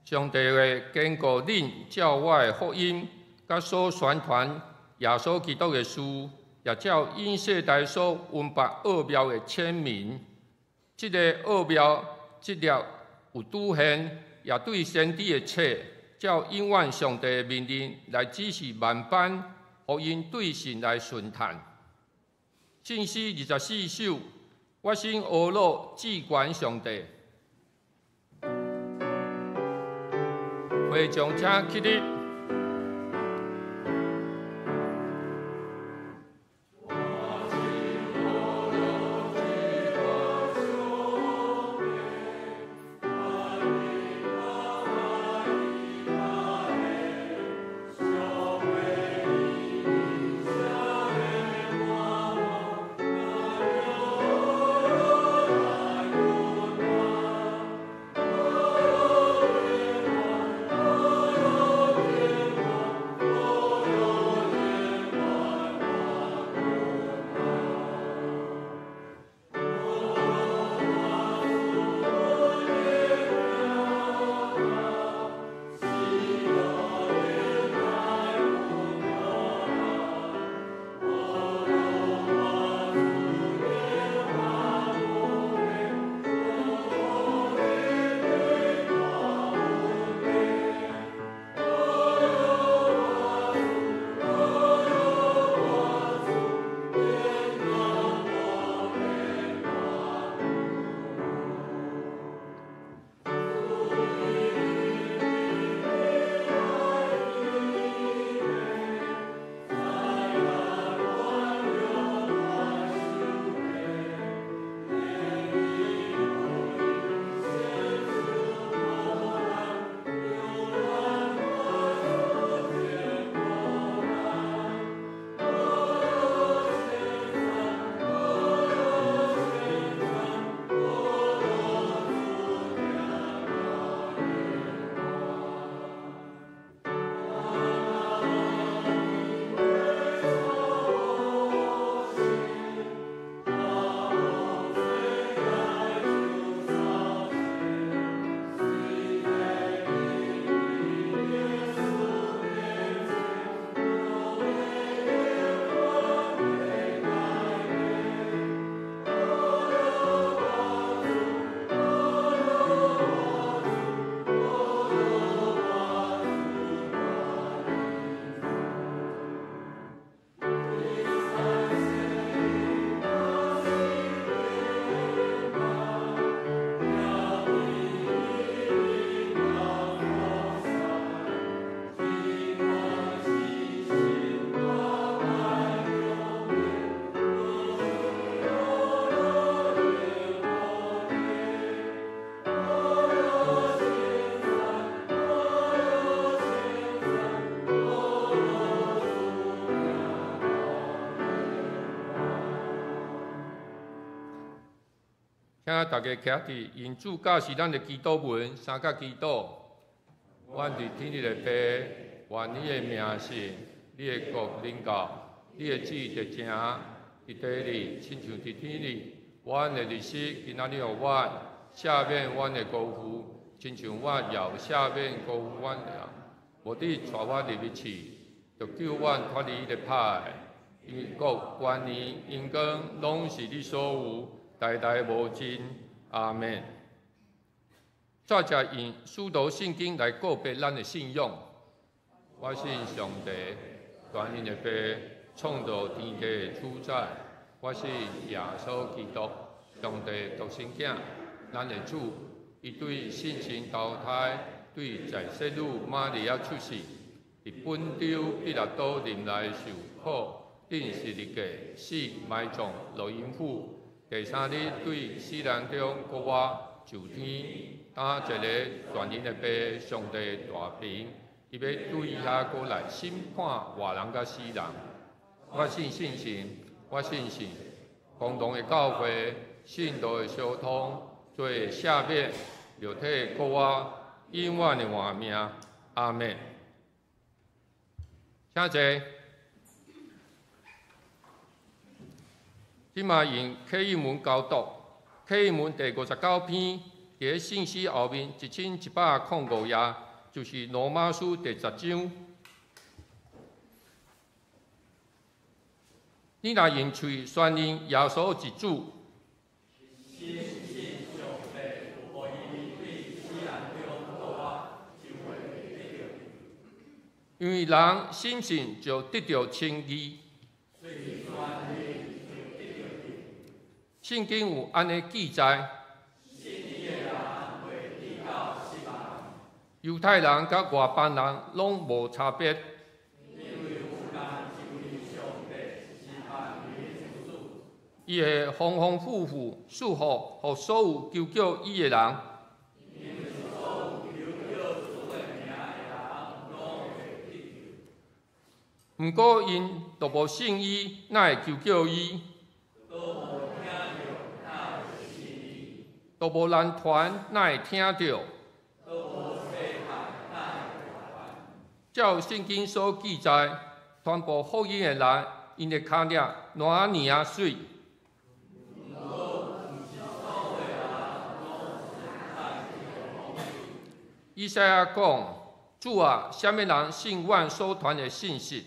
上帝会坚固恁教我的福音，甲所宣传耶稣基督的事，也照因世代所温白奥妙的签名。这个奥妙，这粒有拄现，也对先知的册，照永远上帝的命令来指示万般，互因对神来顺探。信诗24首，我心俄罗至关上帝。会众请起立。请大家徛伫，因主教是咱的祈祷文，三甲祈祷。阮伫天日的爸，愿你的名圣，你的国临到，你的旨得成，伫地里亲像伫天里。阮的日时，今仔日互阮赦免阮的过负，亲像阮也有赦免过负阮的。无你带阮入去去，就救阮脱离的歹。因为国、权力、荣光，拢是你所有。代代无尽，阿门。再者用使徒圣经来告别咱的信仰。我信上帝，全能的爸，创造天地的主宰。我信耶稣基督，上帝独生囝，咱的主。伊对性情投胎，对在世女玛利亚出世，伫本州彼拉多林内受苦，定是日计死埋葬落阴府。第三日，对死人中国我就天，打一个全能的爸，上帝大平，伊要对遐过来审判活人甲死人。我信信神，我信神，共同的教会，信徒的相通，做赦免，肉体国我永远的活命。阿门。请坐。即马用启示文教导，启示文第59篇伫信息后面1105页，就是罗马书第10章。你若用嘴宣认耶稣是主，因为人信心就得到称义。圣经有安尼记载：犹太人甲外邦人拢无差别。伊会丰丰富富赐福予所有求救伊的人。毋过因都无信伊，哪会求救伊？都无人传，哪会听到？照圣经所记载，传播福音的人，因的脚领哪尼啊水？以赛亚讲：主啊，什么人信阮所传的信息？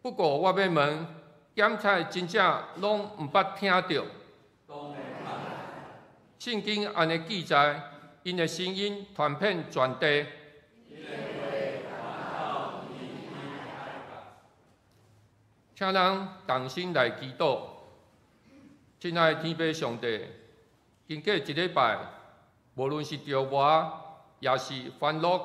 不过我要问，检查真正拢毋捌听到？圣经安尼记载，因的声音传遍全地。请人同心来祈祷。亲爱的天父上帝，经过一礼拜，无论是着磨，也是烦恼，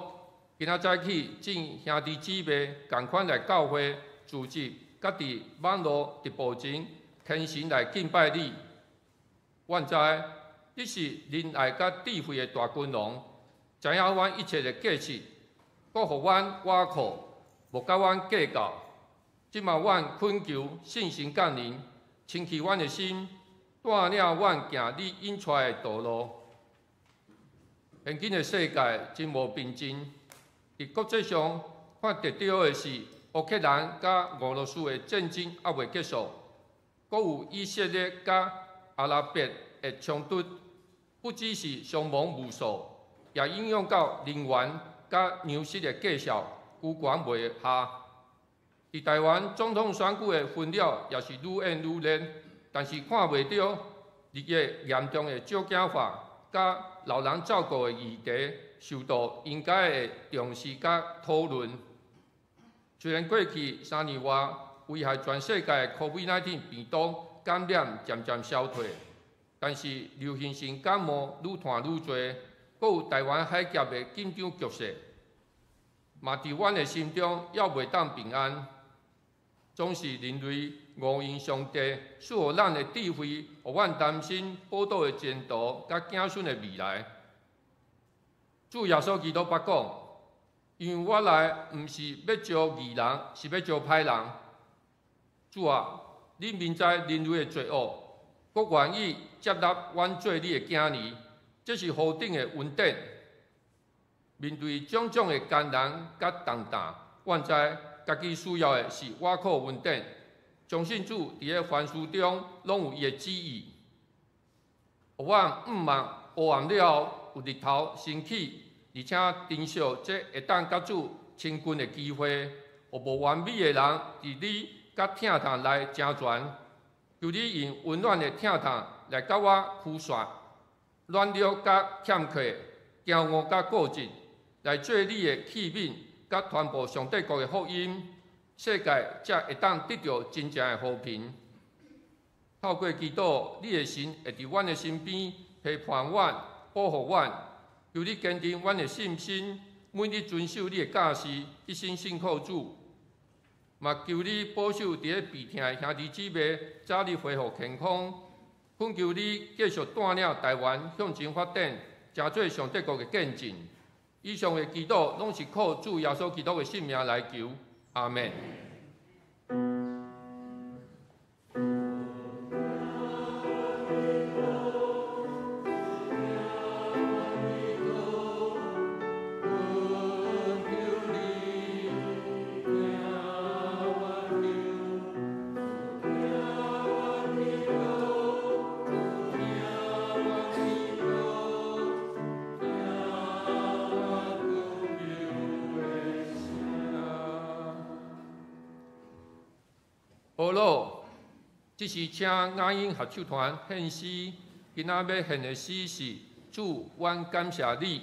今仔早起，正兄弟姊妹共款来教会组织，甲伫网络直播前虔诚来敬拜你。愿知你是仁爱甲智慧的大君王，知影阮一切的过失，搁互阮瓦靠，无甲阮计较。即嘛，阮恳求信心降临，清气阮的心。带领阮行你引出的道路。现今的世界真无平静，伫国际上看得到的是乌克兰甲俄罗斯的战争还未结束，阁有以色列甲阿拉伯的冲突，不只是伤亡无数，也影响到能源甲粮食的计数，居悬袂下。伫台湾总统选举的分了也是愈演愈烈。但是看袂到日益严重的少子化，甲老人照顾的议题受到应该的重视甲讨论。虽然过去3年外危害全世界的 COVID-19 病毒感染渐渐消退，但是流行性感冒愈传愈多，阁有台湾海峡的紧张局势，嘛伫阮的心中还袂当平安。总是人类误用上帝赐予咱的智慧，互阮担心宝岛的前途甲子孙的未来。主耶稣基督捌讲，因为我来毋是要招义人，是要招歹人。主啊，你明知人类的罪恶，阁愿意接纳阮做你的囝儿，这是何等的恩典！面对种种的艰难甲重担，愿知家己需要的是瓦靠稳定，相信主伫个凡事中拢有伊的旨意。互阮毋茫黑暗了后有日头升起，而且珍惜这会当甲主亲近的机会。互无完美的人伫你甲疼痛来成全，求你用温暖的疼痛来甲我驱散软弱甲欠缺、骄傲甲固执，来做你的器皿。甲传播上帝国的福音，世界才会当得到真正的和平。透过祈祷，你的神会伫阮的身边陪伴阮、保护阮。求你坚定阮的信心，每日遵守你的教示，一心信靠主。嘛求你保守伫个病痛的兄弟姊妹早日恢复健康。恳求你继续带领台湾向前发展，成做上帝国的见证。以上的祈祷，拢是靠主耶稣基督的性命来求，阿门。这是请雅音合唱团献诗，今仔要献的诗是主，阮感谢你。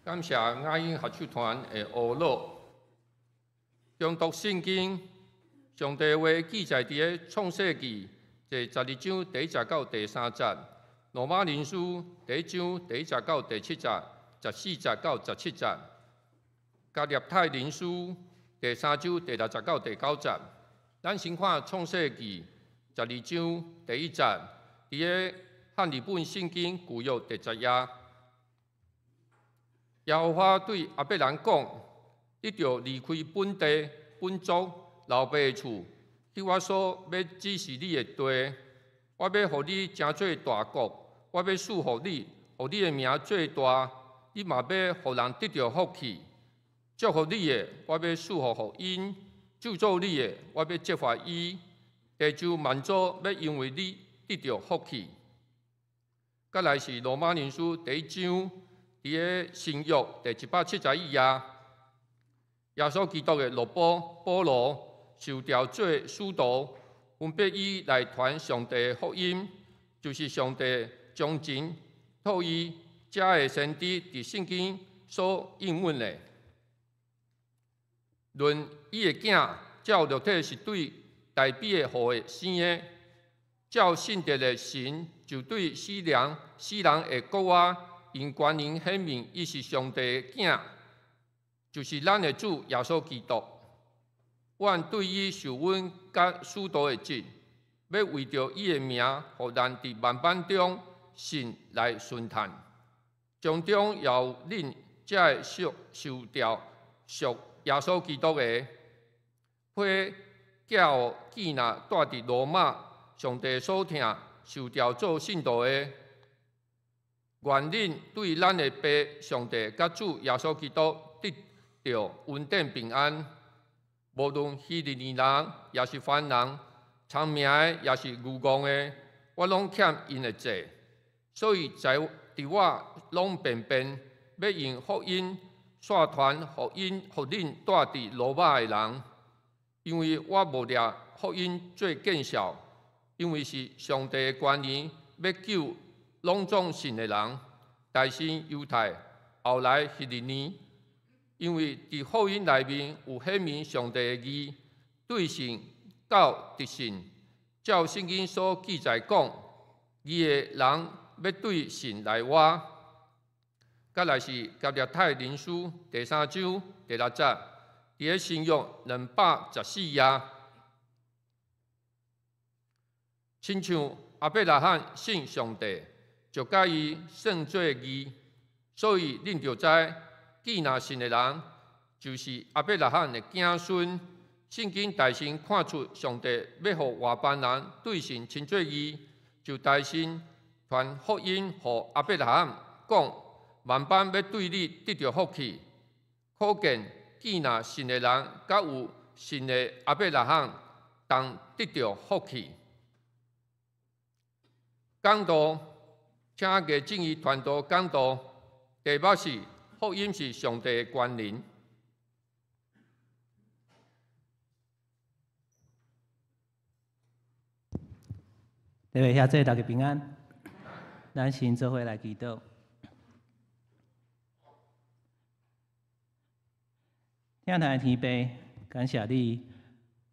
感谢雅音合唱团的学老，恭读圣经，上帝话记载伫个创世纪第12章第1节到第3节，罗马人书第1章第1节到第7节，14节到17节，加列太人书第3章第6节到第9节。咱先看创世纪12章第1节，伫个汉语本圣经旧约第10页。耶和华对亚伯兰讲：“你着离开本地、本族、老爸的厝，去我所要指示你的地。我要互你成做大国，我要赐予你互你的名最大，你嘛要互人得到福气。祝福你的，我要祝福因；咒诅你的，我要责罚伊。地球万族要因为你得到福气。再来是罗马人书第1章，伫个新约第171页，耶稣基督的罗保罗受调做使徒，分别以来传上帝的福音，就是上帝将前透伊遮的先知伫圣经所应允的。论伊的囝，照肉体是对代表的父的生的，照圣德的神就对死人的国啊，因权能显明伊是上帝的囝，就是咱的主耶稣基督。阮对伊受阮甲使徒的职，要为着伊的名，互咱伫万般中信来顺探，从中有恁才会受调属耶稣基督的，会叫囝仔带伫罗马，上帝所听受调做信徒的，愿恁对咱的爸上帝甲主耶稣基督得到稳定平安。无论希利尼人也是凡人，长命的也是愚戆的，我拢欠因的债，所以伫我拢便要用福音宣传福音，互恁带伫罗马的人，因为我无掠福音做见效，因为是上帝的权能要救拢总信的人，大先犹太，后来希利尼。因为伫福音内面有显明上帝的义，对神到得信，照圣经所记载讲，义的人要对神来活。再来是加略太人书第3章第6节，伫个新约214页，亲像亚伯拉罕信上帝，就甲伊算做义，所以恁就知。既若信的人，就是亚伯拉罕的子孙。圣经大神看出上帝要互外邦人对神称作义，就大神传福音互亚伯拉罕，讲万般要对你得到福气。可见既若信的人，甲有信的亚伯拉罕，同得到福气。讲道，请亚正义传道讲道，题目是。福音是上帝的权能。各位兄弟，大家平安。咱先做伙来祈祷。天台天父，感谢你，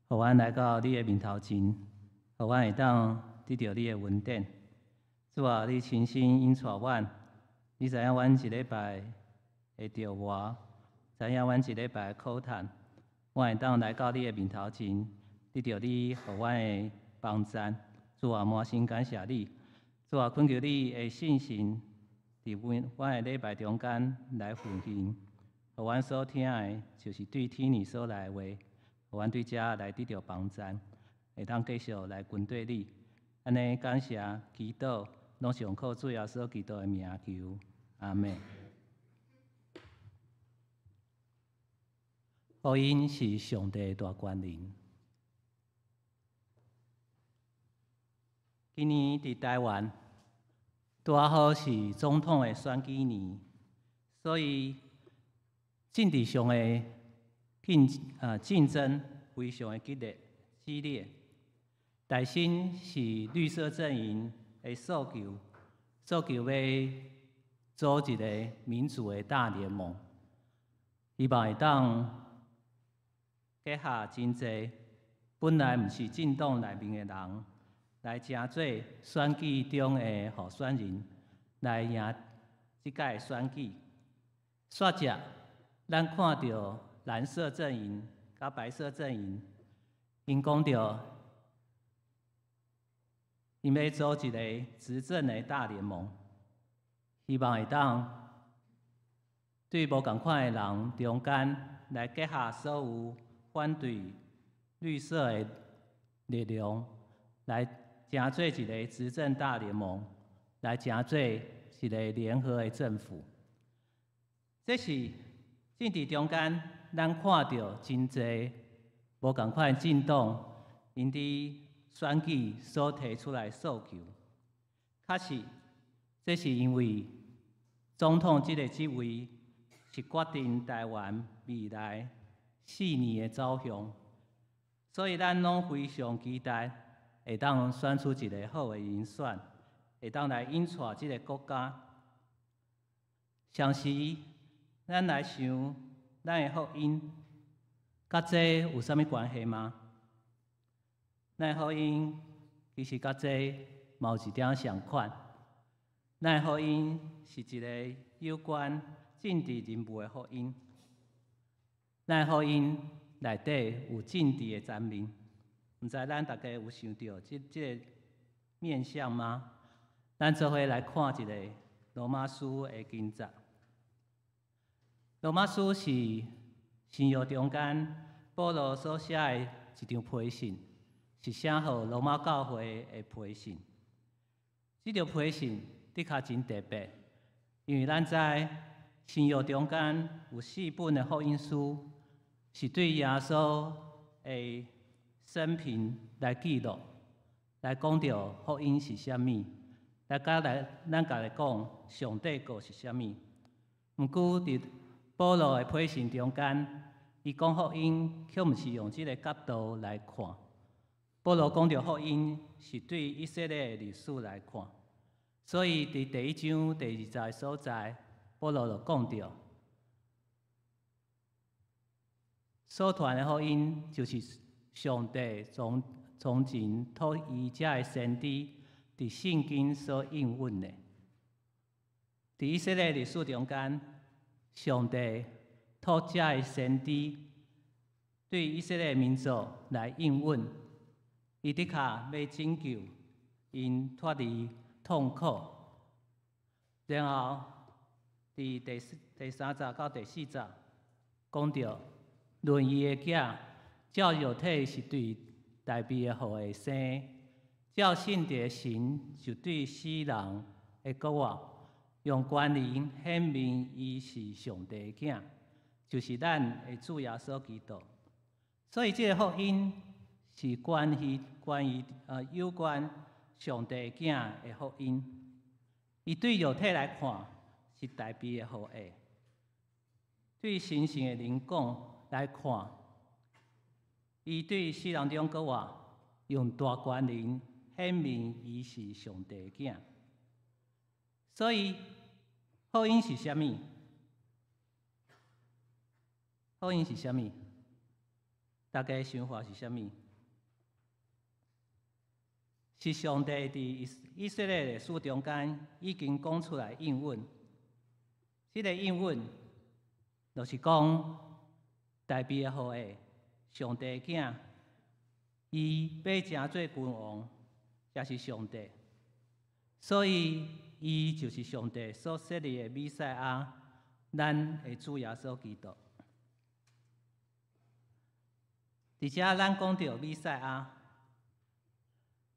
互阮来到你的面头前，互阮会当得到你的恩典。主啊，你亲身引带阮，你知影阮一礼拜。会着我，知影阮一礼拜的苦谈，我会当来到你的面头前，得到你互阮的帮赞。主啊，满心感谢你。主啊，恳求你的信心，伫阮的礼拜中间来奉献。互阮所听的，就是对天父所来的话，互阮对遮来得到帮赞，会当继续来跟对你。安尼感谢祈祷，拢是用靠主耶稣基督的名求，阿门。福音是上帝大权能。今年伫台湾，拄好是总统的选举年，所以政治上的竞争非常的激烈。大新是绿色阵营的诉求要组一个民主的大联盟，希望会当。结合真侪本来毋是政党内面的人，来争做选举中的候选人，来赢即届选举。煞只，咱看到蓝色阵营甲白色阵营，因讲到因要组一个执政的大联盟，希望会当对无共款的人中间来结合所有。反对绿色的力量，来争做一个执政大联盟，来争做一个联合的政府。这是政治中间，咱看到真侪无共款的政党，因伫选举所提出来诉求。确实，这是因为总统这个职位是决定台湾未来4年的走向，所以咱拢非常期待会当选出一个好的人选，会当来引带这个国家。常时，咱来想，咱的福音，甲这有啥物关系吗？咱的福音其实甲这嘛有一点相款。咱的福音是一个有关政治人物的福音。咱的福音内底有政治的层面，毋知咱大家有想到这个面向吗？咱做伙来看一个罗马书的经节。罗马书是新约中间保罗所写的一张批信，是写予罗马教会的批信。这张批信的确真特别，因为咱知新约中间有4本的福音书，是对耶稣的生平来记录，来讲到福音是啥物，咱甲来讲上帝国是啥物。毋过伫保罗的批信中间，伊讲福音却毋是用这个角度来看。保罗讲到福音是对以色列的历史来看，所以伫第1章第20节所在，保罗就讲到，所传的福音就是上帝从前托伊遮的先知伫圣经所应允的。伫以色列历史中间，上帝托遮的先知对以色列民族来应允，伊的确要拯救因脱离痛苦。然后伫第3节到第4节讲到，论伊的囝，照肉体是对代币的互的生，照性德神就对死人的国王。用权能显明伊是上帝的囝，就是咱的主耶稣基督。所以，这个福音是关于有关上帝的囝的福音。伊对肉体来看是代币的互的，对神圣的灵讲来看，伊对死人中国王用大权能显明伊是上帝的囝。所以，福音是啥物？福音是啥物？大家想法是啥物？是上帝伫以色列历史中间已经讲出来应允。这个应允，就是讲代币的互的上帝的囝，伊要成做君王，也是上帝。所以，伊就是上帝所设立的弥赛亚，咱的主耶稣基督。伫遮咱讲到弥赛亚，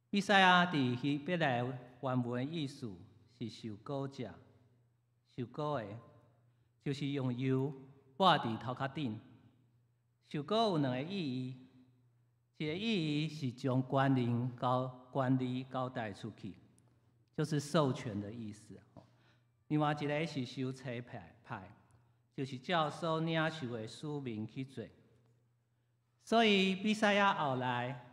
弥赛亚伫希伯来原文的意思是受膏者，受膏的，就是用油抹伫头壳顶。受膏有2个意义，一个意义是将权力交代出去。就是授权的意思。另外一个是受差派，就是照所领受的使命去做。所以弥赛亚后来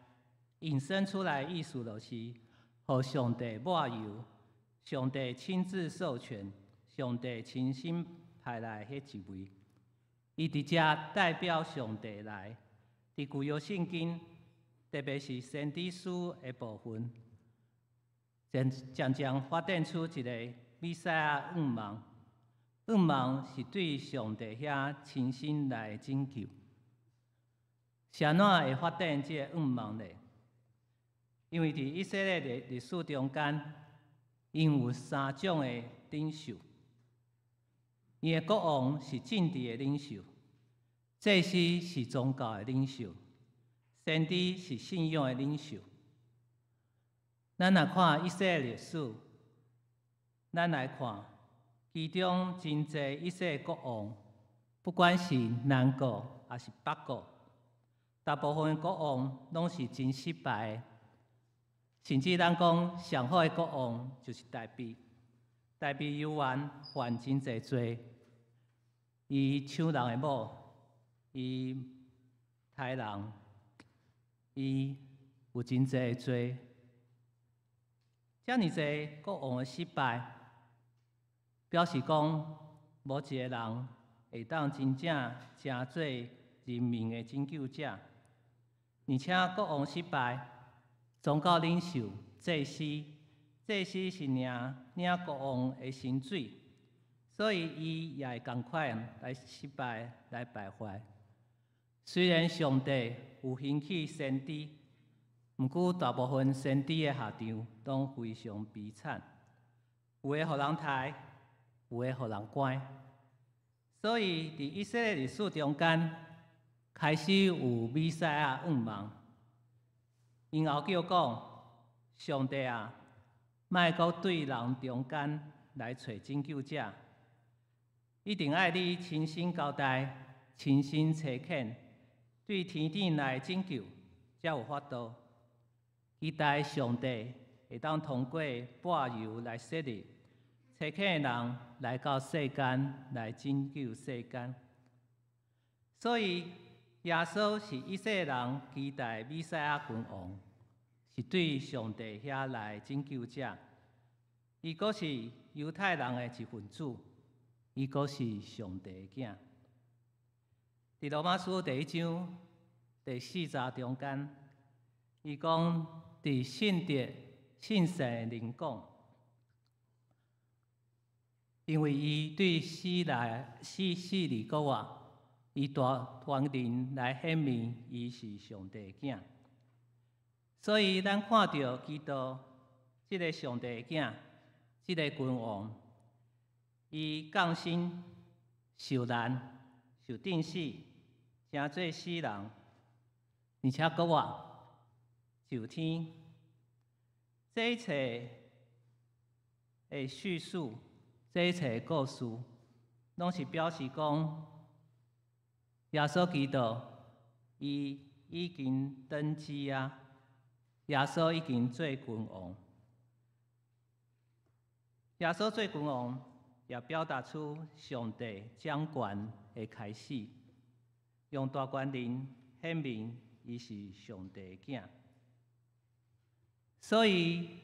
引申出来的意思就是，互上帝抹油，上帝亲自授权，上帝亲身派来迄一位。伊伫遮代表上帝来，伫旧约圣经，特别是先知书的部分。渐渐发展出一个弥赛亚愿望，愿望是对上帝遐亲身来拯救。是安怎会发展这个愿望呢？因为伫以色列的历史中间，因有3种的领袖，伊的国王是政治的领袖，祭司是宗教的领袖，先知是信仰的领袖。咱若看以色列历史，咱来看，其中真侪以色列国王，不管是南国还是北国，大部分国王拢是真失败的。甚至咱讲上好的国王就是大卫，大卫有完犯真侪罪，伊抢人的某，伊杀人，伊有真侪罪。遮尔侪国王的失败，表示讲无一个人会当真正成做人民的拯救者，而且国王失败，宗教领袖、祭司是领国王的薪水，所以伊也会同款来失败来败坏。虽然上帝有兴起先知，毋过大部分先知的下场都非常悲惨，有的互人杀，有的互人关。所以伫以色列历史中间，开始有弥赛亚愿望，因后叫讲：上帝啊，莫阁对人中间来找拯救者，一定爱你亲身交代、亲身查恳，对天顶来拯救，才有法度。期待上帝会当通过半游来设立，查恳的人来到世间来拯救世间。所以耶稣是以色列人期待弥赛亚君王，是对上帝遐来拯救者。伊阁是犹太人的一份子，伊阁是上帝的囝。伫罗马书第1章第4节中间，伊讲伫信德信神的灵讲，因为伊对死里国外，伊大人来显明伊是上帝的囝。所以咱看到基督这个上帝的囝，这个君王，伊降生、受难、受钉死，成做死人，而且国外受天。这一切的叙述，这一切的故事，拢是表示讲，耶稣基督伊已经登基啊，耶稣已经做君王。耶稣做君王，也表达出上帝掌权的开始，用大权人显明伊是上帝的囝。所以，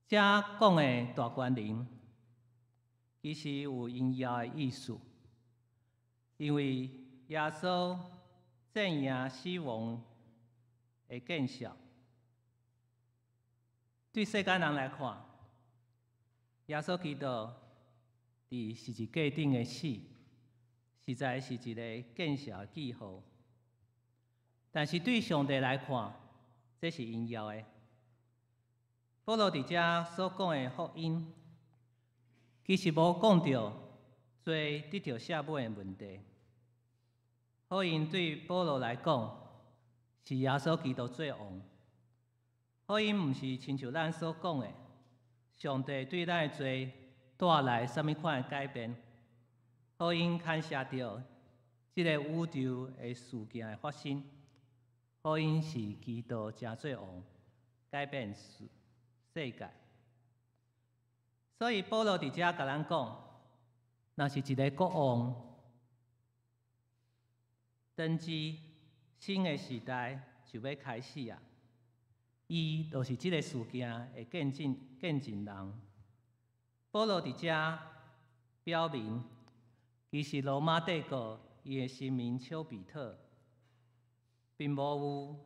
遮讲的大权人，其实有应邀的意思，因为耶稣战胜死亡的见效，对世间人来看，耶稣基督伫十字架顶的死，实在是一个见效的记号。但是对上帝来看，这是应邀的。保罗伫遮所讲的福音，其实无讲到做得到赦免的问题。福音对保罗来讲，是耶稣基督做王。福音毋是亲像咱所讲的，上帝对咱的罪带来什么款的改变。福音牵涉到这个宇宙的事件的发生。福音是基督真做王，改变世界。所以保罗伫遮甲咱讲，若是一个国王登基，新的时代就要开始啊！伊就是这个事件的见证人。保罗伫遮表明，其实罗马帝国伊的神明丘比特，并无有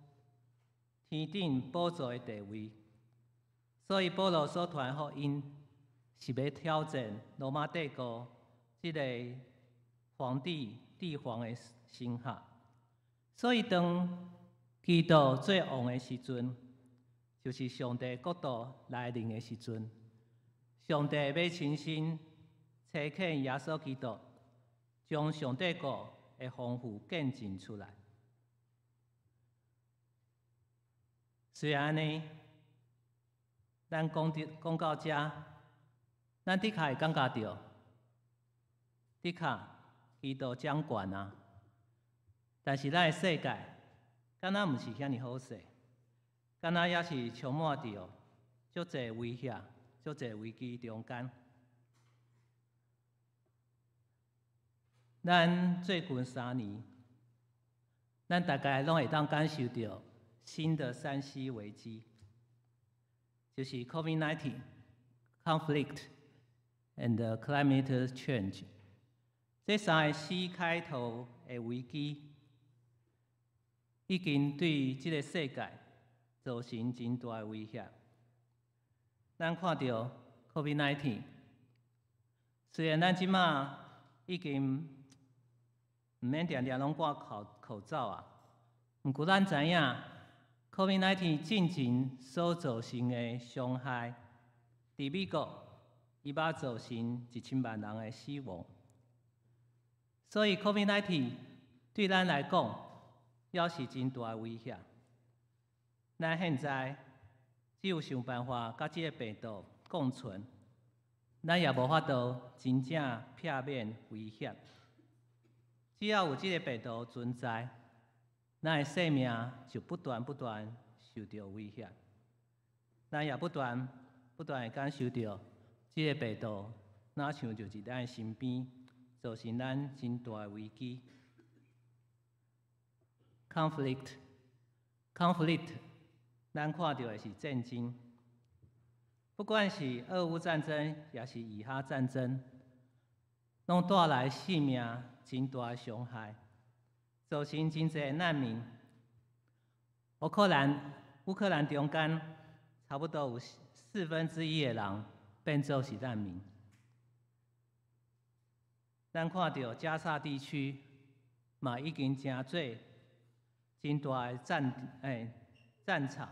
天顶宝座的地位，所以保罗所传福音是要挑战罗马帝国这个帝皇的神学。所以当基督做王的时阵，就是上帝国度来临的时阵，上帝要亲身差遣耶稣基督，将上帝国的丰富见证出来。虽然呢，咱讲到这，咱的确会感觉到，的确基督掌权啊，但是咱的世界，敢若毋是遐尼好势，敢若也是充满着足侪威胁、足侪危机中间。咱最近3年，咱大概拢会当感受到新的3C 危机，就是 COVID-19、conflict and climate change。这3个 C 开头的危机，已经对这个世界造成真大的威胁。咱看到 COVID-19， 虽然咱即马已经毋免常常拢挂口罩啊，毋过咱知影 COVID-19 进前所造成的伤害，伫美国伊捌造成1000万人的死亡。所以 COVID-19 对咱来讲，也是真大的威胁。咱现在只有想办法甲这个病毒共存，咱也无法度真正避免威胁。只要有这个病毒存在，咱的生命就不断受到威胁。咱也不断会感受到这个病毒，哪像就伫咱的身边，造成咱真大的危机。conflict， 咱看到的是战争，不管是俄乌战争，也是以哈战争，拢带来性命真大的伤害，造成真侪难民。乌克兰中间差不多有1/4的人变做是难民。咱看到加沙地区嘛已经真做真大的战场，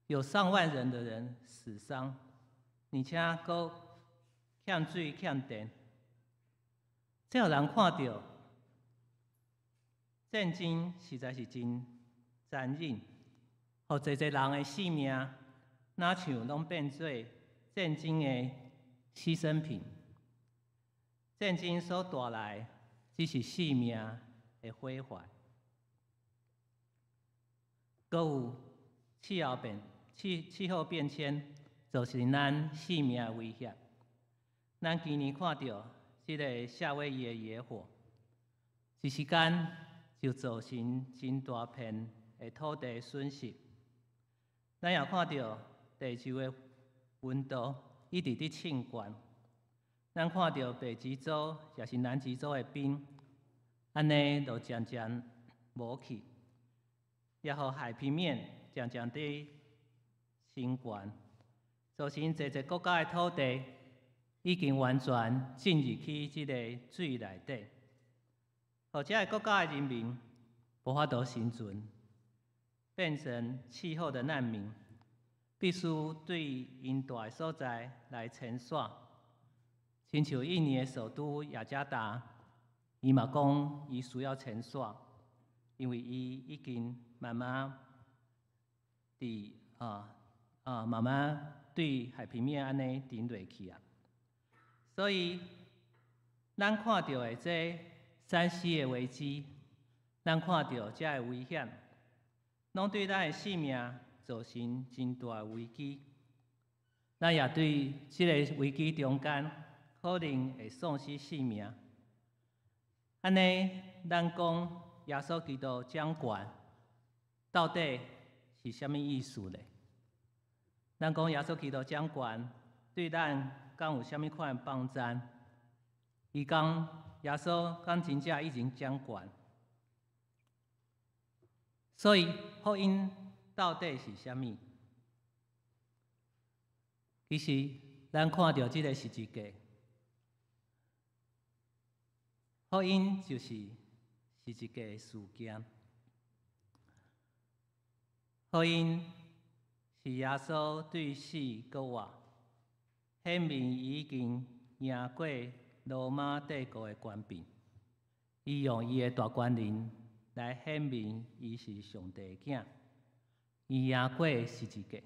有上万人的人死伤，而且佫欠水欠电。这有人看到战争实在是真残忍，互侪人的性命，哪像拢变做战争的牺牲品。战争所带来只是性命的毁坏，阁有气候变迁造成咱性命的威胁。咱今年看到这个夏威夷的野火，一时间就造成真大片的土地损失。咱也看到地球的温度一直伫升悬。咱看到北极洲也是南极洲的冰，安尼就渐渐无去，也互海平面渐渐地升悬，造成侪国家的土地已经完全进入去这个水内底，互这个国家的人民无法度生存，变成气候的难民，必须对因住的所在来迁徙。亲像印尼的首都雅加达，伊嘛讲伊需要迁徙，因为伊已经慢慢对海平面安尼沉落去啊。所以，咱看到的这3C 的危机，咱看到这个危险，拢对咱的性命造成真大的危机。咱也对这个危机中间，可能会丧失性命。安尼，咱讲耶稣基督掌权，到底是啥物意思呢？咱讲耶稣基督掌权，对咱敢有啥物款的帮助？伊讲耶稣敢真正已经掌权，所以福音到底是啥物？其实，咱看到这个十字架。福音就是十字架的事件。福音是耶稣对死搁活，显明已经赢过罗马帝国的权柄。伊用伊的大权能来显明伊是上帝的囝。伊赢过十字架。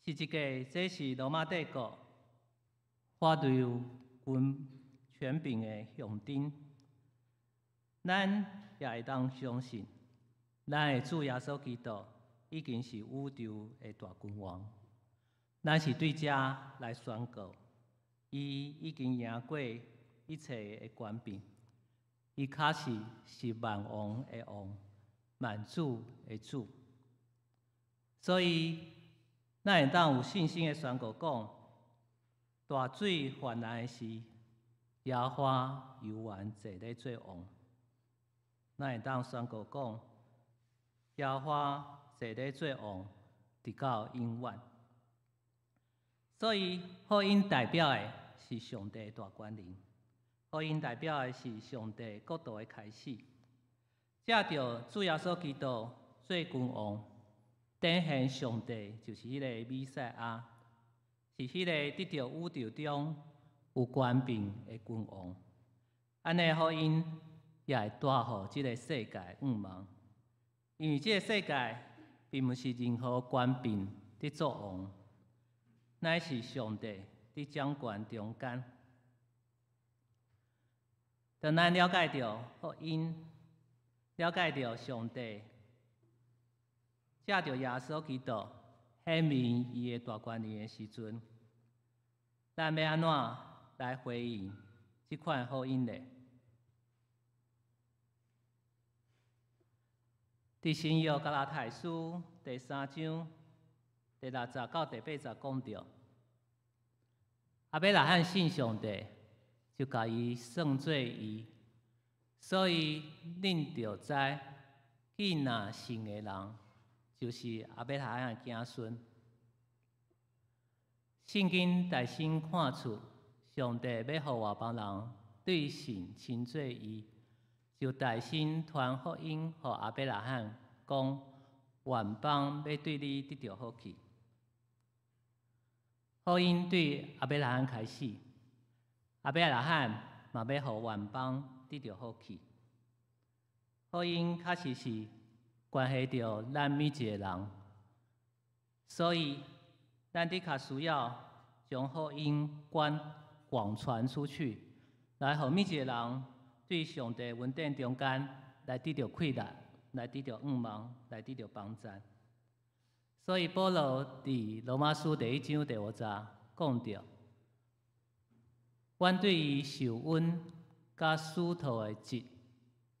十字架这是罗马帝国发由君权柄的象征，咱也会当相信，咱的主耶稣基督已经是宇宙的大君王。咱是对这来宣告，伊已经赢过一切的权柄，伊确实是万王的王，万主的主。所以，咱会当有信心的宣告讲，大水泛滥的时，耶和华犹原坐咧做王。咱会当宣告讲，耶和华坐咧做王，直到永远。所以，福音代表的是上帝大权能，福音代表的是上帝国度的开始。借着主耶稣基督做君王，展现上帝就是迄个弥赛亚，是迄个得到宇宙中有权柄的君王。安尼福音也会带互即个世界五芒，因为即个世界并不是任何权柄伫作王。乃是上帝伫掌权中间。当咱了解到福音，了解到上帝借着耶稣基督显明伊的大权能的时阵，咱要安怎来回应这款福音呢？伫新约加拉太书第3章第60到第80讲到，亚伯拉罕信上帝，就甲伊算做义，所以恁着知，伊若信的人，就是亚伯拉罕的子孙。圣经大心看出，上帝要互外邦人对神称做义，就大心传福音互亚伯拉罕，讲外邦要对你得到好去。福音对亚伯拉罕开始，亚伯拉罕嘛要互外邦得到好去。福音确实是关系到咱每一个人，所以咱的确需要将福音广传出去，来互每一个人对上帝恩典中间来得到快乐，来得到盼望，来得到帮助。所以保罗伫罗马书第1章第5节讲到，阮对于受恩甲使徒的职，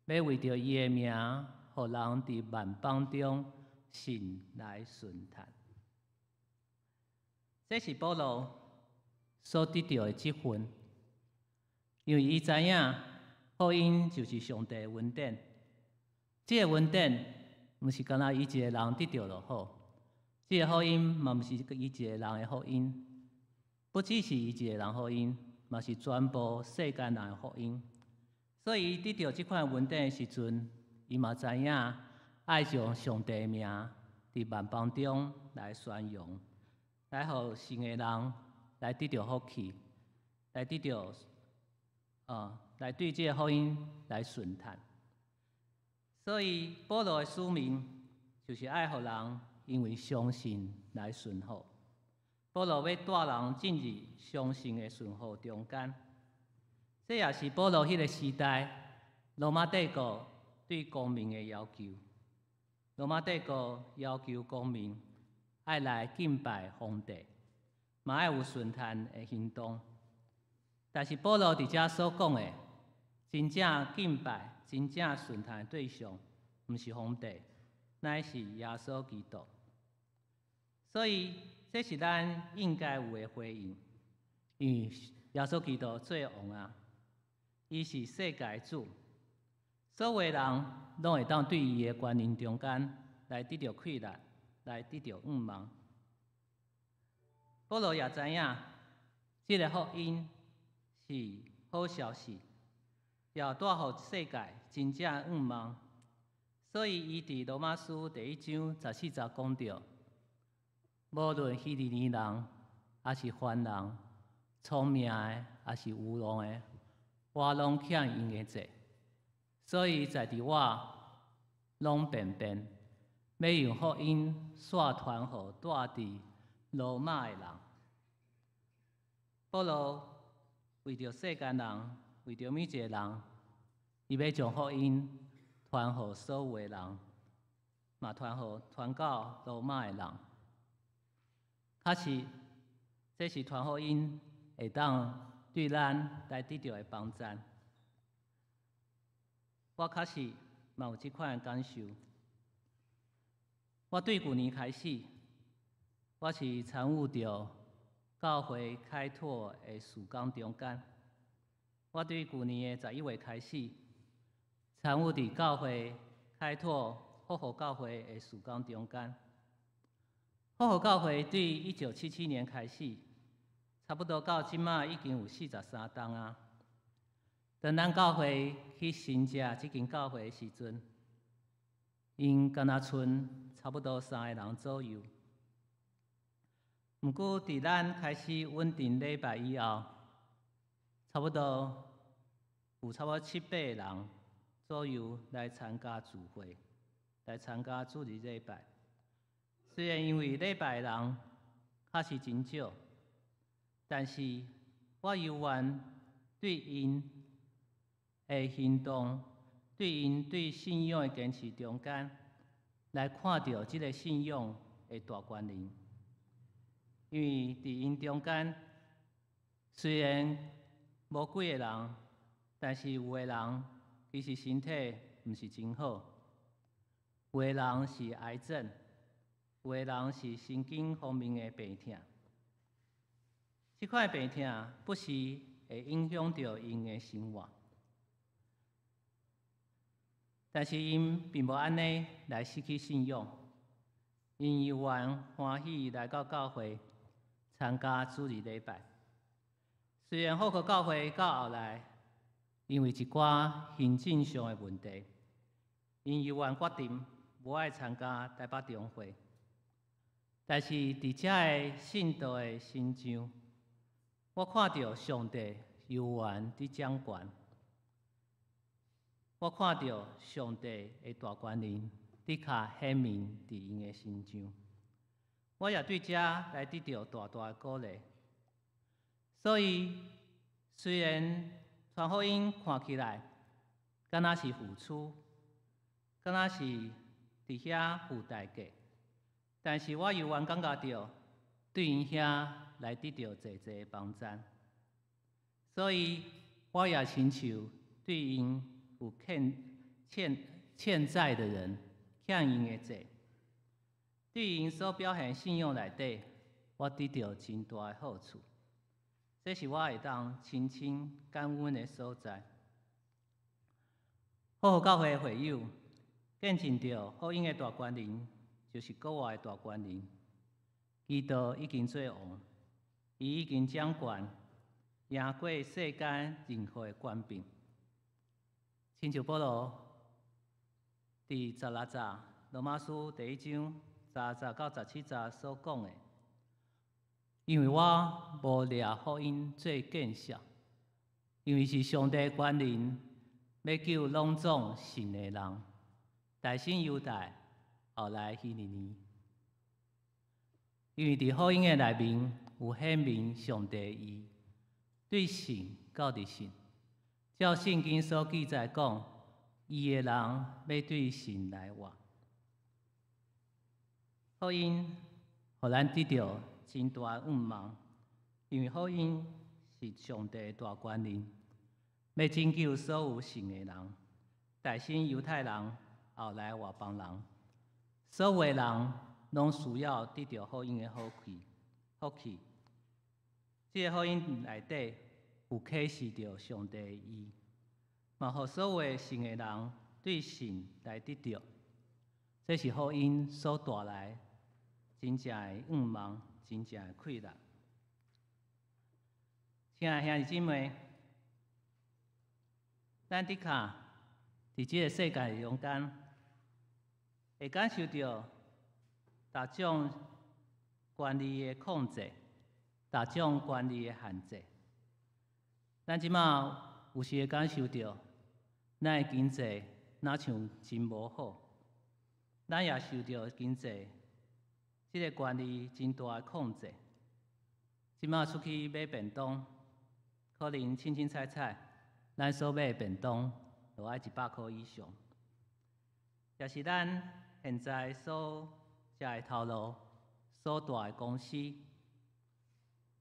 要为着伊的名，互人伫万邦中信来顺叹。这是保罗所得到的职分，因为伊知影福音就是上帝的恩典，这个恩典毋是干那伊一个人得到就好。这个福音嘛，毋是伊一个人的福音，不只是伊一个人福音，嘛是全部世间人的福音。所以，伊得到这款恩典的时阵，伊嘛知影爱将上帝的名伫万邦中来宣扬，来互信的人来得到福气，来得到来对这个福音来顺叹。所以，保罗的使命就是爱互人。因为相信来顺服，保罗要带人进入相信的顺服中间。这也是保罗迄个时代罗马帝国对公民的要求。罗马帝国要求公民爱来敬拜皇帝，嘛爱有顺叹的行动。但是保罗伫遮所讲的，真正敬拜、真正顺叹的对象，毋是皇帝，乃是耶稣基督。所以，这是咱应该有的回应，因为耶稣基督做王啊，伊是世界主，所有的人拢会当对伊的权能中间来得到快乐，来得到盼望。保罗也知影，这个福音是好消息，要带予世界真正盼望。所以，伊伫罗马书第1章14节讲到。无论希利尼人，还是番人，聪明的，还是有能的，我拢欠因的债。所以在伫我拢便要用福音宣传予住伫罗马的人。保罗为着世间人，为着每一个人，伊要将福音传予所有的人，嘛传到罗马的人。确实，这是传福音会当对咱来得到的帮助。我确实嘛有这款的感受。我对去年开始，我是参与着教会开拓的事工中间。我对去年的11月开始，参与伫教会开拓复活教会的事工中间。复活教会对1977年开始，差不多到即马已经有43档啊。当咱教会去新食这间教会的时阵，因敢若剩差不多3个人左右。毋过，伫咱开始稳定礼拜以后，差不多有差不多7、8个人左右来参加聚会，来参加主日礼拜。虽然因为礼拜的人确实真少，但是我犹原对因的行动，对因对信仰的坚持中间，来看到这个信仰的大关联。因为伫因中间，虽然无几个人，但是有的人其实身体毋是真好，有的人是癌症，有的人是神经方面的病痛。这款病痛不时会影响到因的生活。但是因并无安尼来失去信仰，因犹原欢喜来到教会参加主日礼拜。虽然复活教会到后来因为一寡行政上的问题，因犹原决定无爱参加台北中会，但是伫遮的信徒的心上，我看到上帝犹原伫掌权。我看到上帝的大权能伫较显明伫因的身上，我也对这来得到大大的鼓励。所以，虽然传福音看起来敢若是付出，敢若是伫遐付代价，但是我犹原感觉到对因遐来得到济济帮助。所以，我也亲像对因有欠债的人，欠因的债，对因所表现信仰内底，我得到真大的好处。这是我会当深深感恩的所在。复活教会的会友见证到福音的大权能，就是国外的大权能。基督已经做王，伊已经掌权，赢过世间任何的权柄。亲像保罗伫16章罗马书第1章30到17节所讲的，因为我无掠福音做见笑，因为是上帝权能要救拢总信的人，大先犹大，后来希利尼。因为伫福音的内面有显明上帝伊对神到伫神。照圣经所记载讲，伊的人要对神来活。福音互咱得到真大的愿望，因为福音是上帝的大权能，要拯救所有信的人，大先犹太人，后来外邦人，所有的人拢需要得到福音的福气。这个福音内底有启示着上帝的意，嘛，互所有的信的人对神来得到，这是福音所带来真正的愿望，真正的快乐。亲爱兄弟姊妹，咱的确伫这个世界中间，会感受到各种权力的控制，各种权力的限制。咱即马有时会感受到，咱的经济若像真无好，咱也受到经济这个权力真大的控制。即马出去买便当，可能凊凊彩彩，咱所买的便当就要100块以上。也是咱现在所食的头路，所大的公司，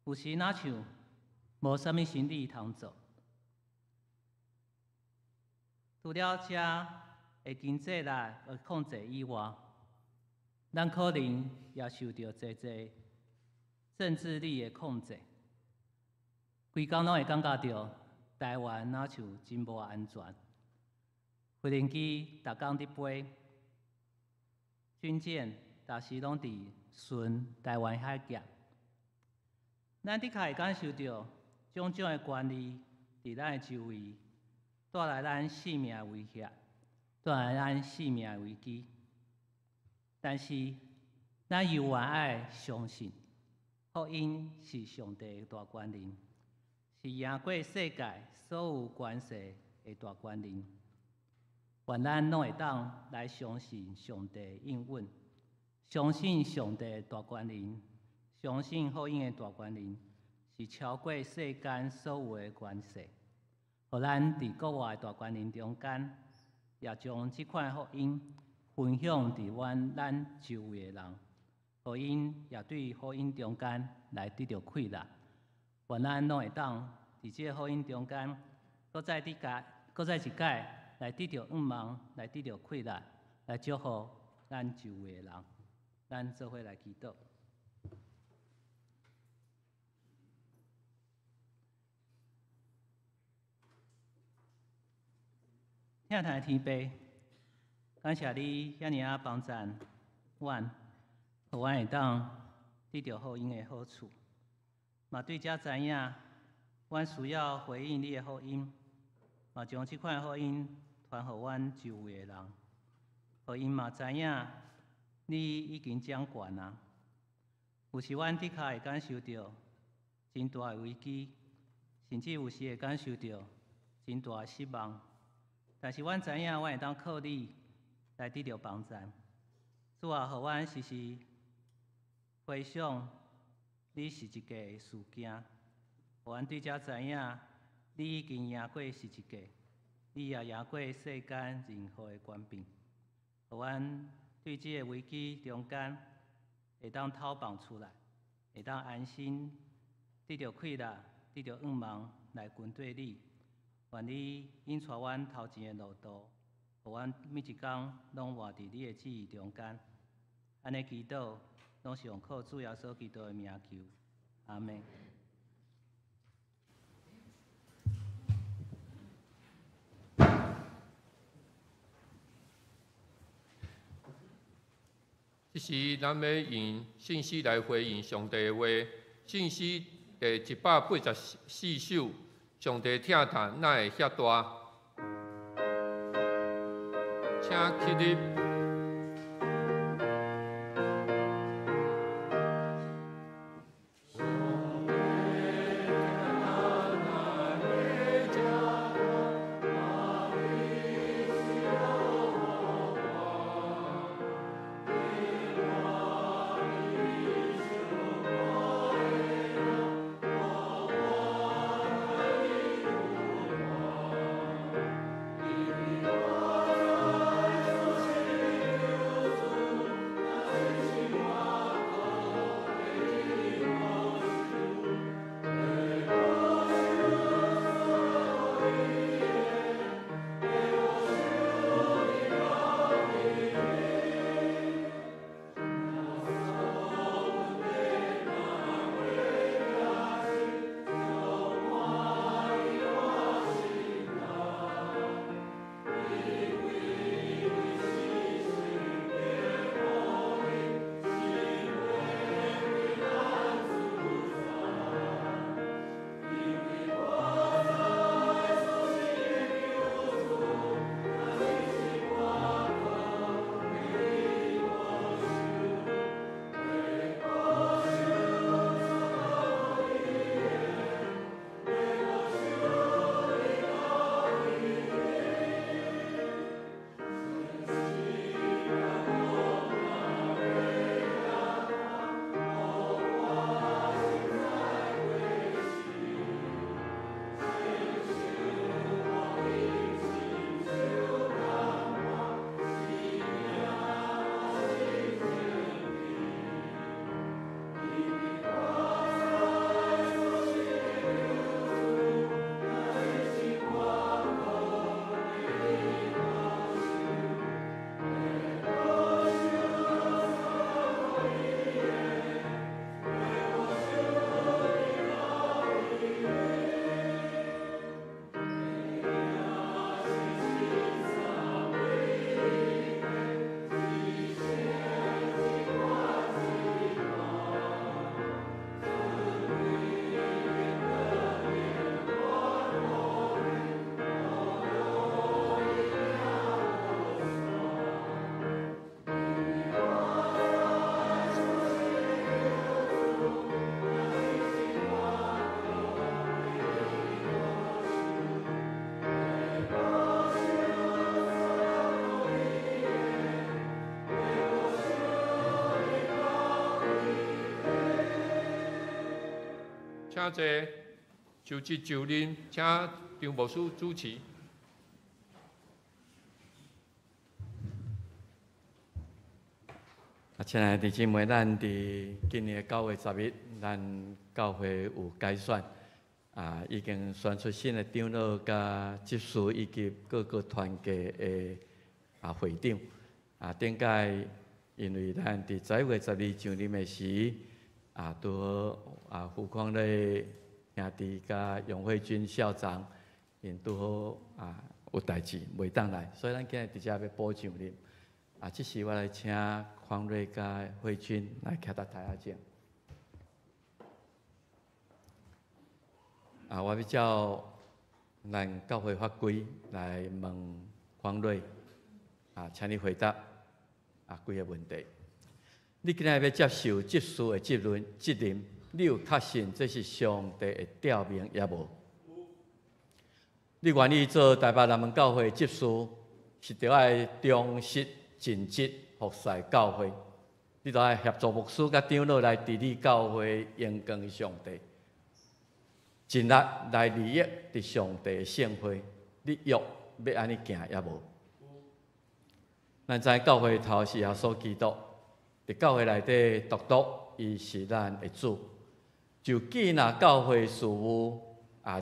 有时若像无啥物生意通做，除了遮的经济力的控制以外，咱可能也受到侪政治力的控制，规工拢会感觉到台湾若像真无安全。飞行机逐工伫飞，军舰逐时拢伫巡台湾海峡，咱的确会感受到种种的权利伫咱的周围，带来咱性命的威胁，带来咱性命的危机。但是，咱犹原爱相信，福音是上帝的大权能，是赢过世界所有权势的大权能。愿咱拢会当来相信上帝的应允，相信上帝的大权能，相信福音的大权能是超过世间所有的权势。互咱伫国外的大权能中间，也将这款福音分享伫咱周围的人，互因也对福音中间来得到快乐。愿咱拢会当伫这福音中间，搁再一届来得到愿望，来得到快乐，来祝福咱周围的人。咱做伙来祈祷。疼爱天父，感谢你遐尔啊帮赞阮，互阮会当得到福音的好处，嘛对遮知影，阮需要回应你的福音，嘛将这款福音传互阮周围的人，互因嘛知影你已经掌权啊。有时阮的确会感受到真大的危机，甚至有时会感受到真大的失望。但是阮知影，阮会当靠你来得到帮助。主啊，互阮时时回想你是一个事件，互阮对遮知影，你已经赢过是一个，你也赢过世间任何的权柄。互阮对这个危机中间会当透放出来，会当安心得到快乐，得到愿望来跟对你。愿你引带阮头前的路途，互阮每一天拢活伫你的旨意中间。安尼祈祷，拢是用靠主耶稣基督的名求。阿门。这时，咱要用信息来回应上帝的话。信息第184首，上帝疼叹哪会遐大？请起立。请坐，就职就任，请张牧师主持。亲爱的弟兄姊妹，咱伫今年9月10日，咱教会有改选，已经选出新的长老、甲执事以及各个团契的会长。顶届因为咱伫11月12上任的时，拄好胡光瑞兄弟甲杨慧君校长，因拄好有代志袂当来，所以咱今日直接要补上任。这时我来请匡瑞甲慧君来徛到台下前。我要照咱教会法规来问匡瑞，请你回答几个问题。你今日要接受执事的责任，你有确信这是上帝的调明也无？你愿意做台北南门教会执事，是着爱忠实尽职服侍教会，你着爱协助牧师甲长老来治理教会，荣光上帝，尽力来利益伫上帝的圣会。你约要安尼行也无？咱知教会头是耶稣基督，伫教会内底独独伊是咱的主。就既若教会事务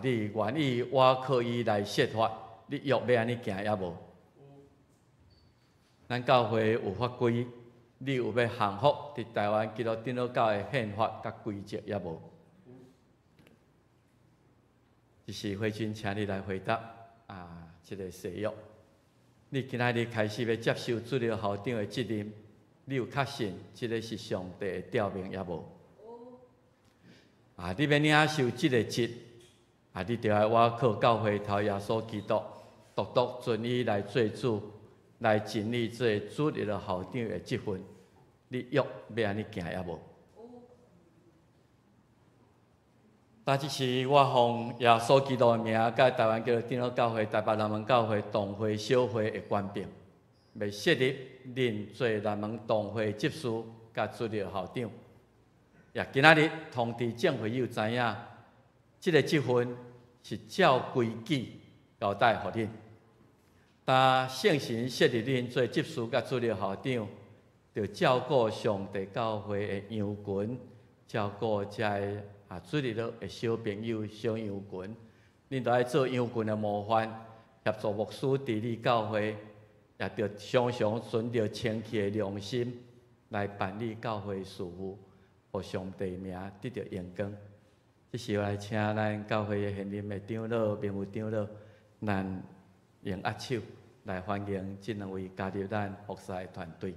你愿意我可以来设法，你约要安尼行也无？咱教会有法规，你有要降服伫台湾基督长老教的宪法甲规则也无？这是慧君，请你来回答这个誓约。你今仔日开始要接受主流校长的责任，你有确信这个是上帝的调明也无？你要领受这个职，你就要我靠教会头耶稣基督，独独遵伊来做主。来尽力做主日的校长的职分，你约要安尼行也无？但这是我奉耶稣基督的名，甲台湾基督长老教会、台北南门教会同会小会的官兵，要设立恁做南门同会执事甲主日校长。也今仔日通知政府有知影，这个职分是照规矩交代互恁。当圣神设立恁做执事甲主日校长，就照顾上帝教会的羊群，照顾这主日的小朋友、小羊群。恁着爱做羊群的模范，协助牧师治理教会，也着常常存着清气的良心来办理教会事务，互上帝名得到荣光。这时我来请咱教会的现任的长老、名誉长老，咱用握手来欢迎这两位加入咱服侍的团队。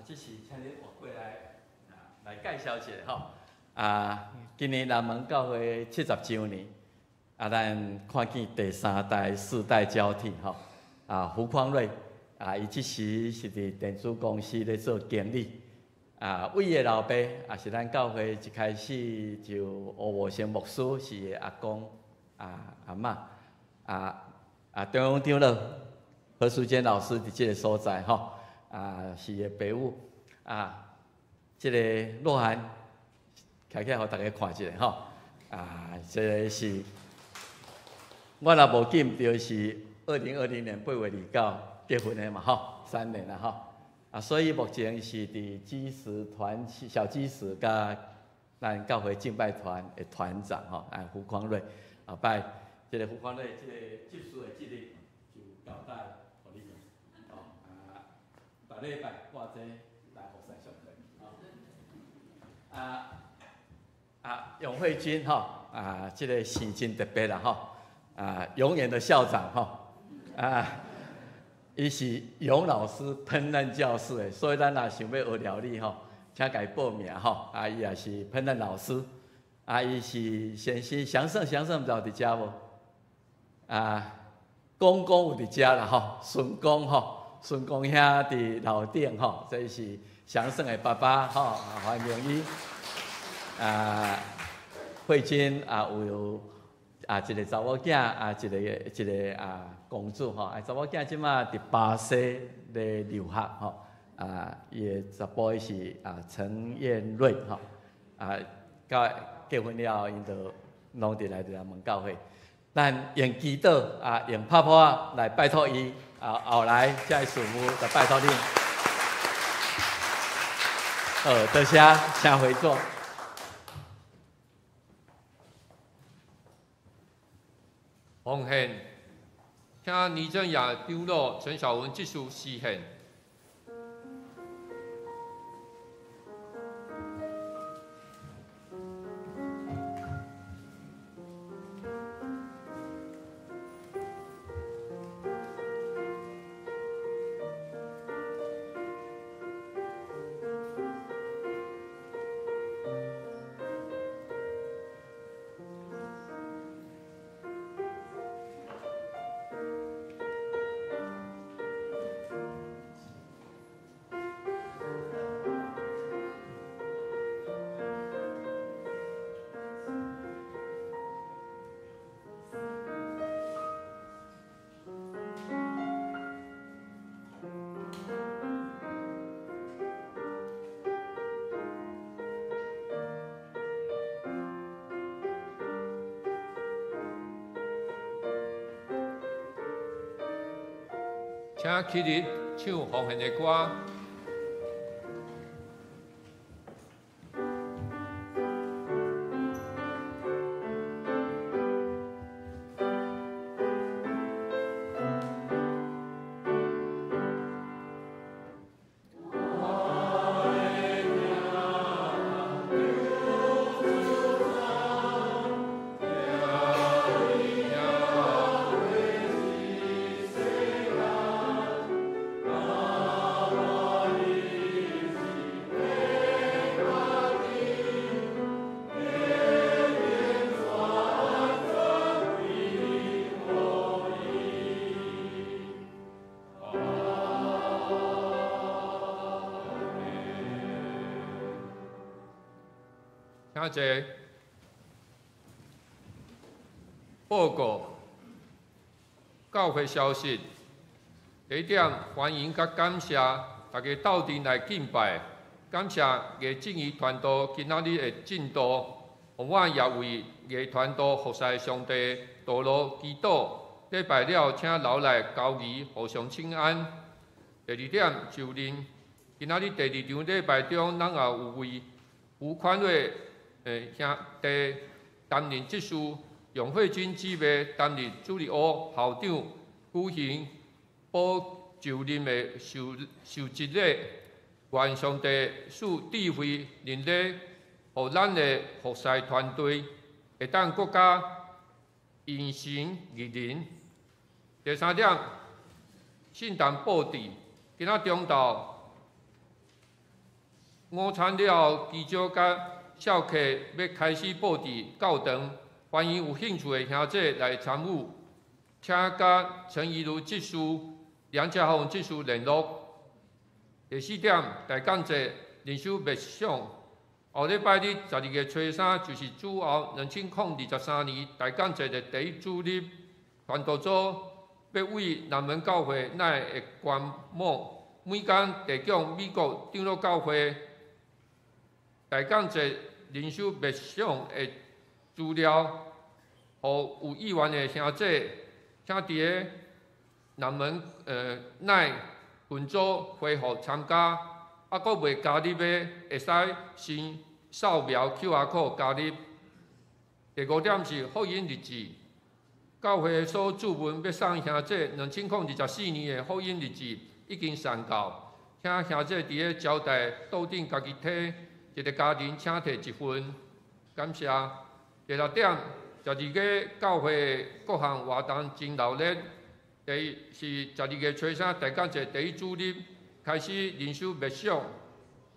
这是请你活过来介绍一下吼。今年南门教会70周年，咱看见第3代、4代交替吼。胡匡瑞伊这时是伫电子公司咧做经理。伟的老爸是咱教会一开始就吴武生牧师是阿公阿嬷。中央长老何淑娟老师伫这个所在吼。是个爸母这个洛涵，起来，互大家看一下吼。这个是我若无记就是2020年8月29结婚的嘛吼，3年啦吼。所以目前是伫基石团小基石甲咱教会敬拜团的团长吼，胡匡瑞。后摆这个胡匡瑞这个执事的责任就交代互你。礼拜我这来服侍上帝。杨慧君这个是真特别啦吼。永远的校长吼。伊是杨老师烹饪教室的，所以咱若想要学料理吼，请家报名吼。伊也是烹饪老师。伊是先生祥盛，祥盛毋知有伫遮无？公公有伫遮啦吼，顺公吼，顺公兄伫楼顶吼，这是祥盛的爸爸吼，欢迎伊。慧君有一个查某囝一个公主吼，查某囝即马伫巴西咧留学吼，伊的查甫是陈燕瑞吼，到结婚了后，因就拢伫来门教会。咱用祈祷用拍拍来拜托伊，后来这师母就拜托恁。多谢，请回座。奉献，请倪正雅丢落陈小文技术施献。请起立唱奉献的歌。请一报告教会消息。第一点，欢迎甲感谢大家斗阵来敬拜，感谢乐正义团队今仔日的进度，我也为乐团队服侍上帝道路祈祷。礼拜了，请留来交谊，互相请安。第二点，就任今仔日第二场礼拜中，咱也有为吴宽瑞兄弟担任职事，杨慧君姊妹担任主理屋校长，举行补就任的受职礼。愿上帝赐智慧、能力，互咱的服侍团队会当国家因神而人。第三点，圣诞布置，今仔中昼午餐了，记者甲少客要开始布置教堂，欢迎有兴趣的兄弟来参与，请甲陈怡如技师、梁家宏技师联络。第四点，大感节灵修默想，后礼拜日12月初3，就是主后2023年大感节的第一主日，传道组要为南门教会内的关幕，每天提供美国长老教会大感节灵修默想的资料，互有意愿的兄弟，请伫个南门内群组恢复参加，阁未加入的，会使先扫描 QR code 加入。第五点是福音日志，教会所注文要送兄弟2024年的福音日志已经送到，请兄弟伫个交代桌顶家己摕，一个家庭请摕一份，感谢。第六点，12月教会各项活动真热烈。是12月初3大感节第一主日开始灵修默想，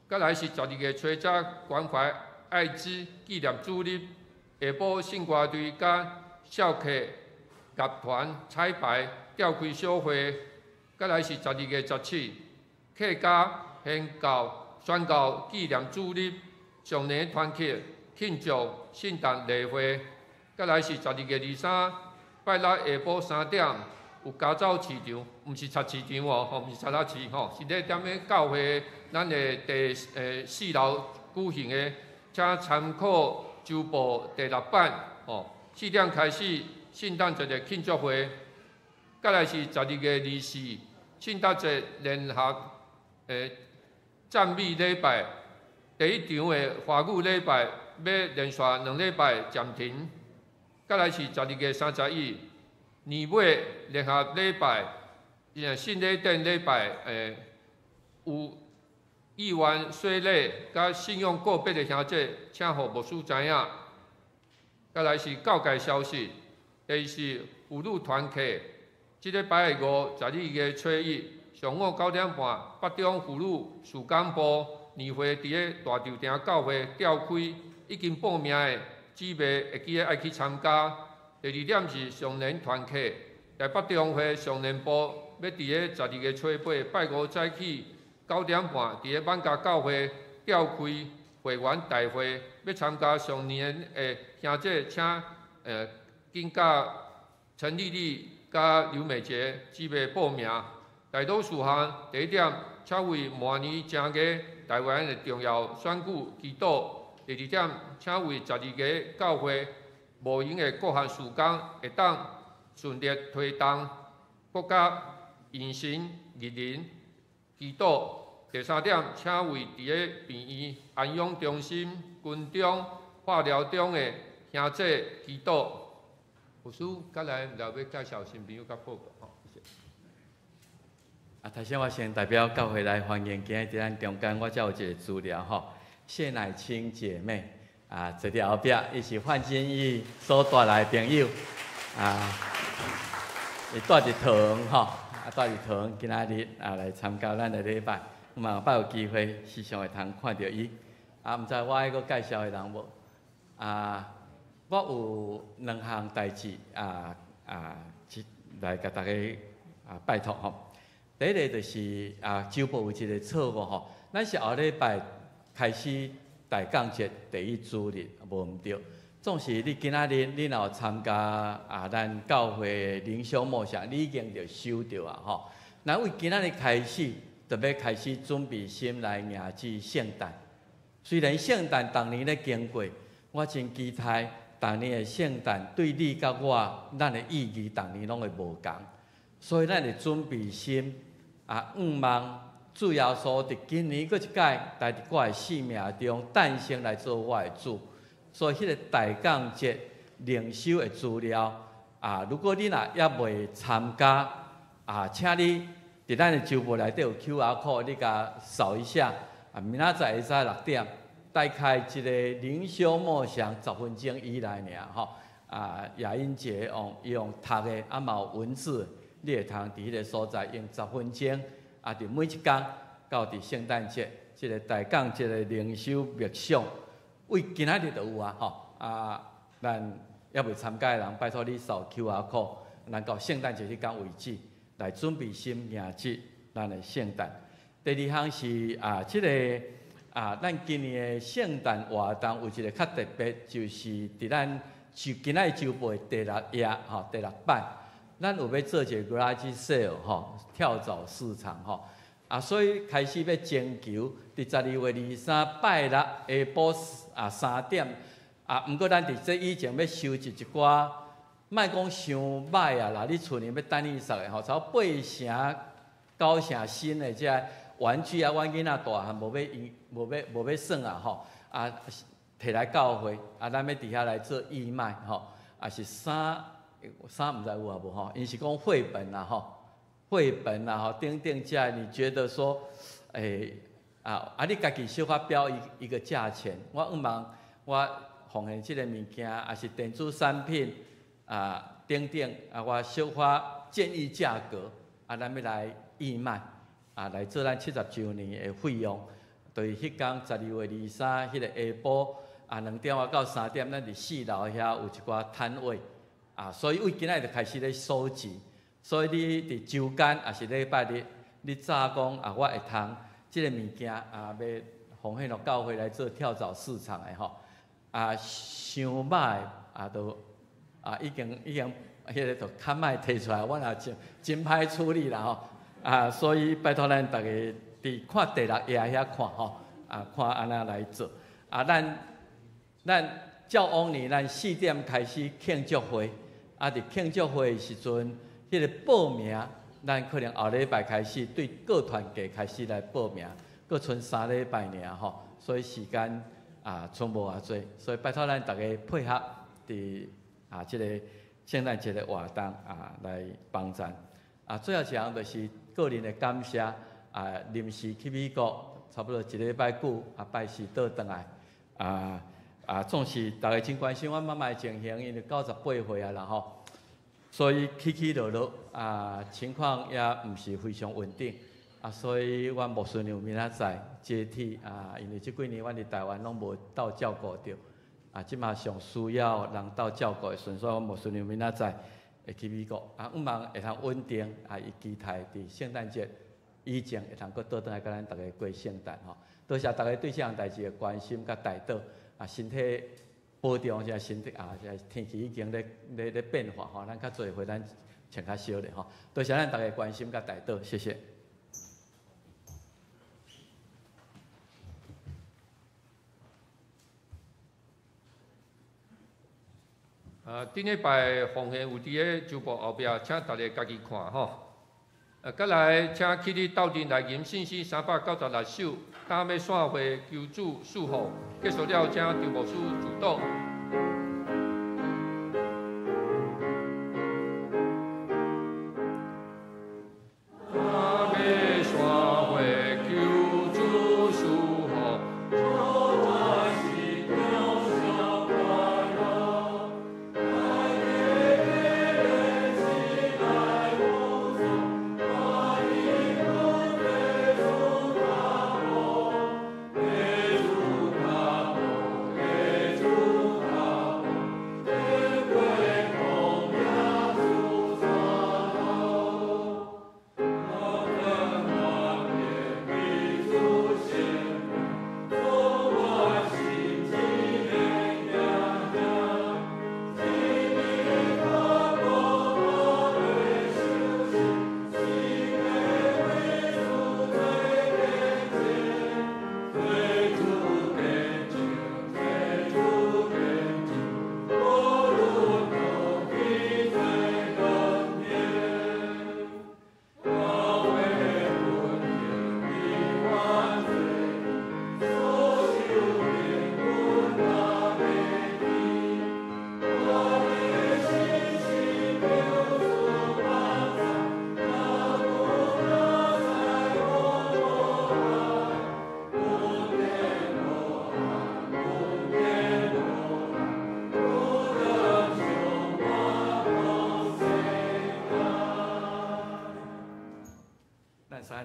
再来是12月初7关怀艾滋纪念主日，下晡信歌队甲少客乐团彩排召开小会，再来是12月17，客家宣告纪念主日上年团契庆祝圣诞例会，再来是12月23，拜六下晡3点有家走市场，毋是菜市场哦，毋是菜市吼，是咧踮咧教会咱的第4楼举行的，请参考周报第6版哦，4点开始圣诞节的庆祝会，再来是12月24，圣诞节联合赞美礼拜，第1场的华语礼拜要连续2礼拜暂停，再来是12月31，年尾联合礼拜，圣礼典礼拜，有议员洗礼，甲信用个别的兄弟，请互牧师知影。再来是教界消息，第二是妇女团契，即个拜个5、12月初1，上午9点半，北中妇女事工部年会伫咧大稻埕教会召开，已经报名的姊妹会记得爱去参加。第2点是上年团契，台北中会上年部要伫咧12月初8，拜5早起9点半，伫咧万家教会召开会员大会，要参加上年的兄弟，请紧甲陈丽丽甲刘美杰姊妹报名。大多数项第1点，请为明年正月台湾的重要选举祈祷。第2点，请为12月教会无用的各项事工会当顺利推动，国家延伸日人祈祷。第3点，请为伫咧病院、安养中心、军中、化疗中的兄弟祈祷。牧师，再来要介绍新朋友甲报告。头先我先代表教会来欢迎今日伫咱中间，我才有一个资料谢乃清姐妹坐伫后壁，伊是范金义所带来的朋友伊带着糖带着糖，今仔日来参加咱的礼拜，捌有机会时常会通看到伊。毋知我还阁介绍的人无？我有2项代志来甲大家拜托第一个就是周报有一个错误咱是后礼拜开始大港节第1主日，无毋对。总是你今仔日你若有参加咱教会灵修默想，你已经着收到那为今仔日开始，就要开始准备心来迎接圣诞。虽然圣诞逐年咧经过，我真期待逐年的圣诞对你甲我，咱的意义逐年拢会无共。所以咱会准备心望主耶稣伫今年搁一届，在我的生命中诞生来做我的主。所以迄个大港节灵修的资料如果你若还未参加请你伫咱的周报内底有 QR code， 你甲扫一下明仔载会使6点，大概一个灵修默想10分钟以内尔亚英节用读的嘛有文字，你会通伫迄个所在用10分钟伫每一天到伫圣诞节，即个大港节的灵修默想。为今仔日就有咱还未参加的人，拜托你扫 QR code， 咱到圣诞节迄天为止，来准备心迎接咱的圣诞。第2项是即个咱今年的圣诞活动有一个较特别，就是伫咱今仔周报的第6页第6版，咱有要做一个 garage sale 跳蚤市场所以开始要征求，伫12月23拜六下晡3点毋过咱伫这以前要收集一寡，莫讲伤歹啦，你厝里要等你扫的差不多8成、9成新的这玩具阮囡仔大汉无要算摕来教会咱要伫遐来做义卖是衫毋知有无因是讲绘本啦绘本啦等等这，你觉得说你家己小可标一个价钱，我望我奉献即个物件，也是电子产品等等我小可建议价格咱要来义卖来做咱70周年的费用，就是迄天12月23迄个下晡2点啊到3点，咱伫4楼遐有一寡摊位所以为今仔就开始咧收集。所以你伫周间也是礼拜日，你早讲我会通即个物件要奉献到教会来做跳蚤市场的吼伤歹都已经迄个就较歹摕出来，我也真歹处理啦吼所以拜托咱大家伫看第6页遐看吼看安那来做咱照往年咱4点开始庆祝会伫庆祝会的时阵，迄个报名咱可能后礼拜开始对各团体开始来报名，搁剩3礼拜尔吼，所以时间剩无偌济，所以拜托咱大家配合伫即个圣诞节的活动来帮衬最后一项就是个人的感谢临时去美国，差不多1礼拜久拜师倒转来总是大家真关心阮妈妈的情形，因为98岁啦吼，所以起起落落情况也毋是非常稳定所以阮牧师娘明仔载接替因为这几年阮伫台湾拢无到照顾着即马上需要人到照顾的时阵，所以阮牧师娘明仔载会去美国毋望会通稳定伊期待伫圣诞节以前会通搁倒转来甲咱大家过圣诞多谢大家对这项代志的关心甲带导身体保重者身体天气已经咧变化咱较做伙咱穿较少咧多谢咱大家关心甲带导，谢谢。顶礼拜奉献有伫个周报后壁，请大家家己看吼。再来，请起立斗阵来吟信息396首，当要散会求主赐福。结束了，请张牧师主导。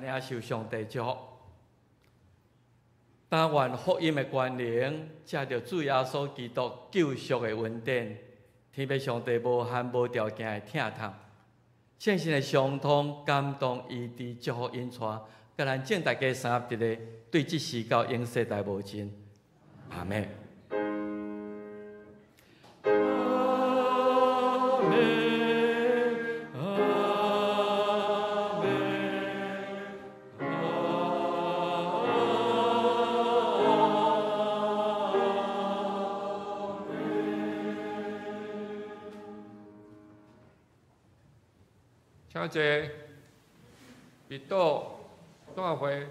领受上帝祝福，但愿福音的关联，借着主耶稣基督救赎的恩典，天父上帝无限无条件的疼痛，圣神的相通感动医治祝福因带，甲咱正大家三合一个对这世到永世代无尽，阿门。请坐，闭倒，散会。